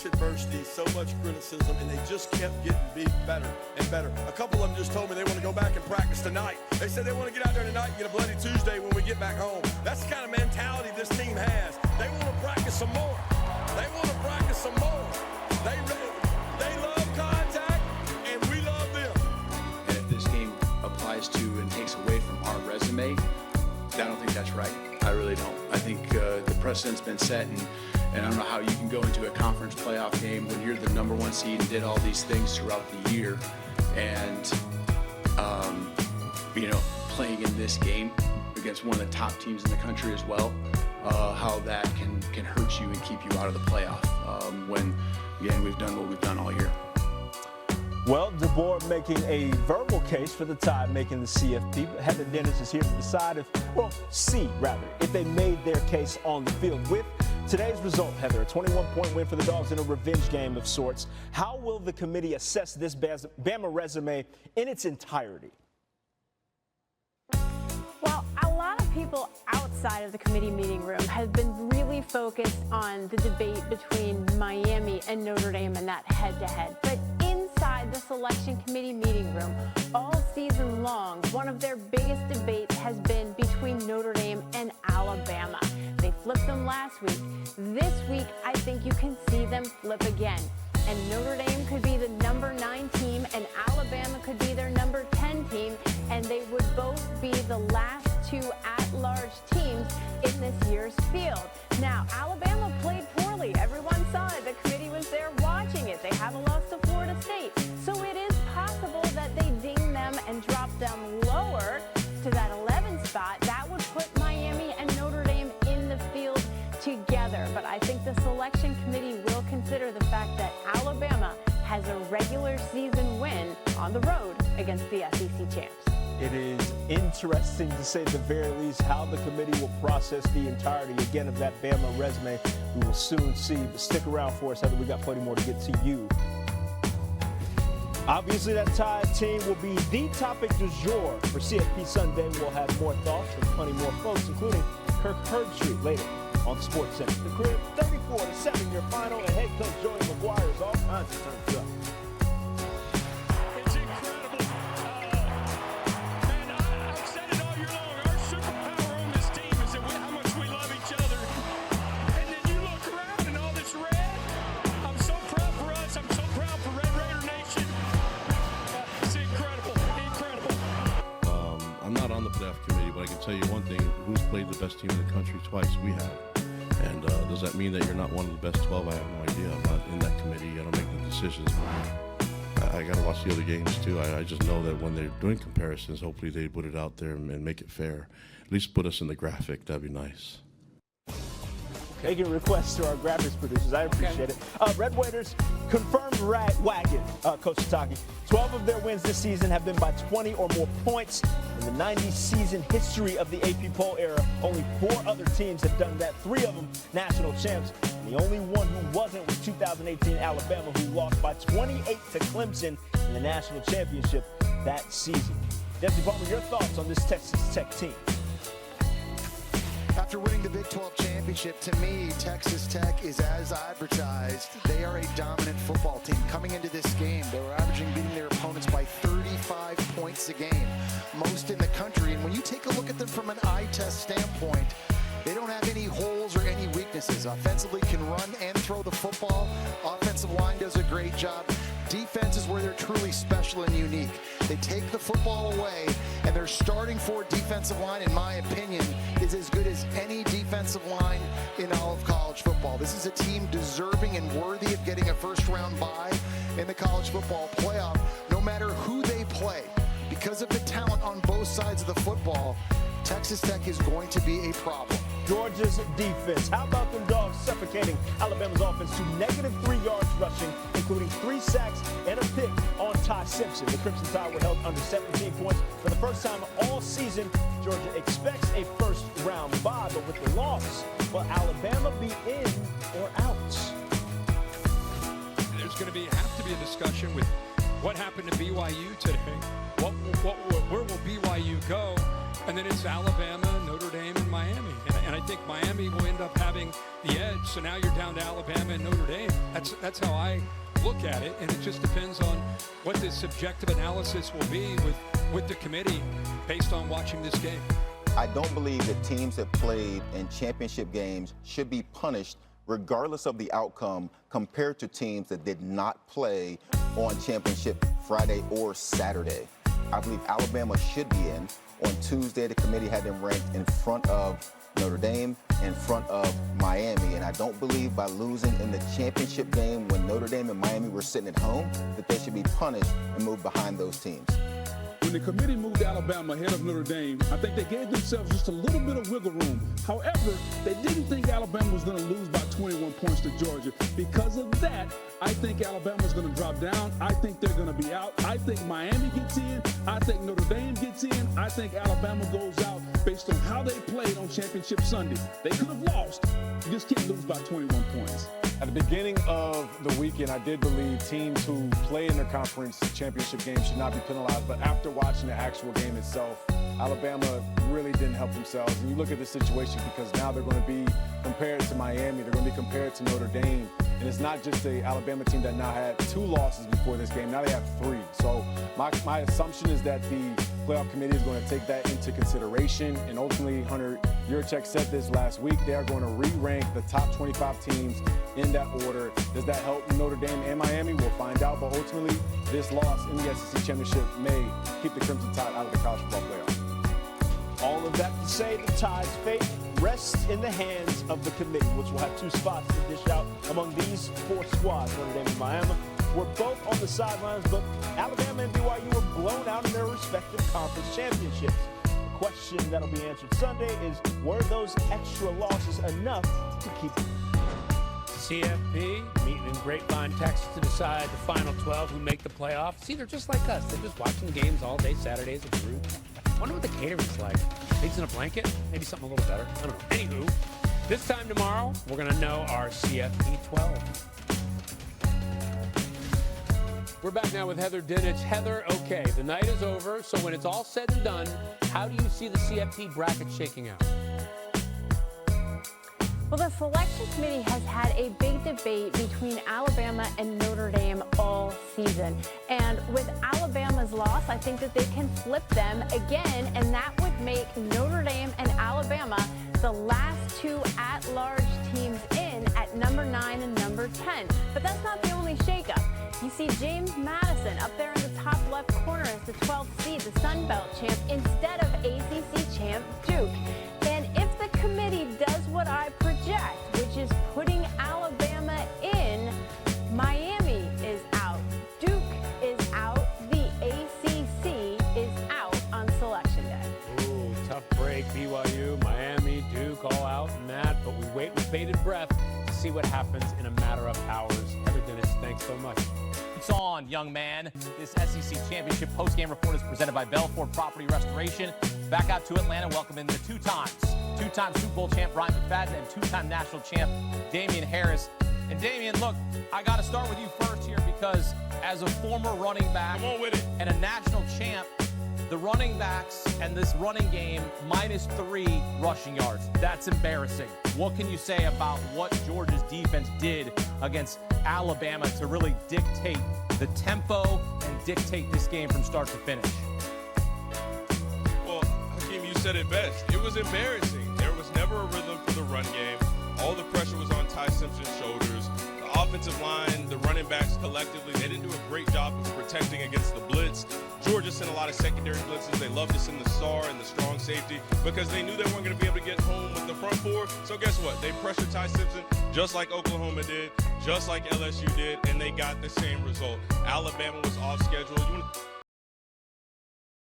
much adversity, so much criticism, and they just kept getting better and better. A couple of them just told me they want to go back and practice tonight. They said they want to get out there tonight and get a bloody Tuesday when we get back home. That's the kind of mentality this team has. They want to practice some more. They want to practice some more. They love contact, and we love them. And if this game applies to and takes away from our resume, I don't think that's right. I really don't. I think the precedent's been set, and I don't know how you can go into a conference playoff game when you're the number one seed and did all these things throughout the year, and playing in this game against one of the top teams in the country as well, how that can hurt you and keep you out of the playoff when, again, we've done what we've done all year. Well, DeBoer making a verbal case for the Tide making the CFP. Heather Dennis is here to decide if they made their case on the field. With today's result, Heather, a 21-point win for the Dogs in a revenge game of sorts. How will the committee assess this Bama resume in its entirety? Well, a lot of people outside of the committee meeting room have been really focused on the debate between Miami and Notre Dame and that head-to-head. But inside the selection committee meeting room, all season long, one of their biggest debates has been between Notre Dame and Alabama. They flipped them last week. This week, I think you can see them flip again. And Notre Dame could be the number 9 team, and Alabama could be their number 10 team, and they would both be the last 2 at-large teams in this year's field. Now, Alabama played poorly. Everyone saw it. The committee was there watching it. They have a loss to Florida State. So it is possible that they ding them and drop them lower to that 11th spot. That would put Miami and Notre Dame in the field together. But I think the selection committee will consider the fact that Alabama has a regular season win on the road against the SEC champs. It is interesting, to say the very least, how the committee will process the entirety, again, of that Bama resume. We will soon see. But stick around for us, Heather. We got plenty more to get to you. Obviously, that Tide team will be the topic du jour for CFP Sunday. We'll have more thoughts from plenty more folks, including Kirk Herbstreit later on SportsCenter. The career 34-7 your final, and head coach Joey McGuire is all kinds of terms up. It's incredible. Man, I've said it all year long. Our superpower on this team is that how much we love each other. And then you look around and all this red. I'm so proud for us. I'm so proud for Red Raider Nation. It's incredible. Incredible. I'm not on the playoff committee, but I can tell you one thing. Who's played the best team in the country twice? We have. And does that mean that you're not one of the best 12? I have no idea. I'm not in that committee. I don't make the decisions. I got to watch the other games, too. I just know that when they're doing comparisons, hopefully they put it out there and make it fair. At least put us in the graphic. That'd be nice. Making requests to our graphics producers. I appreciate it. Red Raiders confirmed wagon, Coach Sataki. 12 of their wins this season have been by 20 or more points. In the 90 season history of the AP poll era, only 4 other teams have done that. 3 of them national champs. And the only one who wasn't was 2018 Alabama, who lost by 28 to Clemson in the national championship that season. Jesse Palmer, your thoughts on this Texas Tech team? After winning the Big 12 championship, to me, Texas Tech is as advertised. They are a dominant football team. Coming into this game, they were beating their opponents by 35 points a game, most in the country. And when you take a look at them from an eye test standpoint, they don't have any holes or any weaknesses. Offensively, can run and throw the football. Offensive line does a great job. Defense is where they're truly special and unique. They take the football away, and their starting 4 defensive line, in my opinion, is as good as any defensive line in all of college football. This is a team deserving and worthy of getting a first-round bye in the college football playoff, no matter who they play. Because of the talent on both sides of the football, Texas Tech is going to be a problem. Georgia's defense. How about them Dogs suffocating Alabama's offense to -3 yards rushing, including 3 sacks and a pick on Ty Simpson. The Crimson Tide were held under 17 points for the first time all season. Georgia expects a first-round bye, but with the loss, will Alabama be in or out? There's going to have to be a discussion with what happened to BYU today? Where will BYU go? And then it's Alabama, Notre Dame, and Miami. And I think Miami will end up having the edge. So now you're down to Alabama and Notre Dame. That's how I look at it. And it just depends on what the subjective analysis will be with the committee based on watching this game. I don't believe that teams that played in championship games should be punished regardless of the outcome compared to teams that did not play on championship Friday or Saturday. I believe Alabama should be in. On Tuesday, the committee had them ranked in front of Notre Dame, in front of Miami. And I don't believe by losing in the championship game when Notre Dame and Miami were sitting at home that they should be punished and moved behind those teams. When the committee moved Alabama ahead of Notre Dame, I think they gave themselves just a little bit of wiggle room. However, they didn't think Alabama was going to lose by 21 points to Georgia. Because of that, I think Alabama's going to drop down. I think they're going to be out. I think Miami gets in. I think Notre Dame gets in. I think Alabama goes out based on how they played on Championship Sunday. They could have lost. You just can't lose by 21 points. At the beginning of the weekend, I did believe teams who play in their conference championship games should not be penalized. But after watching the actual game itself, Alabama really didn't help themselves. And you look at the situation because now they're going to be compared to Miami. They're going to be compared to Notre Dame. And it's not just the Alabama team that now had 2 losses before this game. Now they have 3. So my assumption is that the playoff committee is going to take that into consideration. And ultimately, Hunter Yurachek said this last week, they are going to re-rank the top 25 teams in that order. Does that help Notre Dame and Miami? We'll find out. But ultimately, this loss in the SEC Championship may keep the Crimson Tide out of the college football playoff. All of that to say the Tide's fate rests in the hands of the committee, which will have 2 spots to dish out among these 4 squads. Notre Dame and Miami were both on the sidelines, but Alabama and BYU were blown out in their respective conference championships. The question that'll be answered Sunday is, were those extra losses enough to keep them? CFP meeting in Grapevine, Texas to decide the final 12 who make the playoffs. See, they're just like us. They're just watching games all day, Saturdays at the group. I wonder what the catering's like. Pigs in a blanket? Maybe something a little better. I don't know. Anywho, this time tomorrow, we're going to know our CFP 12. We're back now with Heather Dinich. Heather, okay, the night is over, so when it's all said and done, how do you see the CFP bracket shaking out? Well, the selection committee has had a big debate between Alabama and Notre Dame all season. And with Alabama's loss, I think that they can flip them again, and that would make Notre Dame and Alabama the last 2 at-large teams in at number 9 and number 10. But that's not the only shakeup. You see James Madison up there in the top left corner as the 12th seed, the Sun Belt champ, instead of ACC champ Duke. And if the committee does what I project, which is putting Alabama in, Miami is out, Duke is out, the ACC is out on Selection Day. Ooh, tough break. BYU, Miami, Duke all out in that, but we wait with bated breath to see what happens in a matter of hours. Heather Dinich, thanks so much. It's on, young man. This SEC Championship postgame report is presented by Belfort Property Restoration. Back out to Atlanta, welcoming the two-time Super Bowl champ Ryan McFadden and 2-time national champ Damian Harris. And Damian, look, I got to start with you first here because as a former running back and a national champ, the running backs and this running game, -3 rushing yards. That's embarrassing. What can you say about what Georgia's defense did against Alabama to really dictate the tempo and dictate this game from start to finish? Well, Hakeem, you said it best. It was embarrassing. There was never a rhythm for the run game. All the pressure was on Ty Simpson's shoulders. The offensive line, the running backs collectively, they didn't do a great job of protecting against the blitz. Georgia sent a lot of secondary blitzes. They loved to send the star and the strong safety because they knew they weren't going to be able to get home with the front 4. So guess what? They pressured Ty Simpson just like Oklahoma did, just like LSU did, and they got the same result. Alabama was off schedule.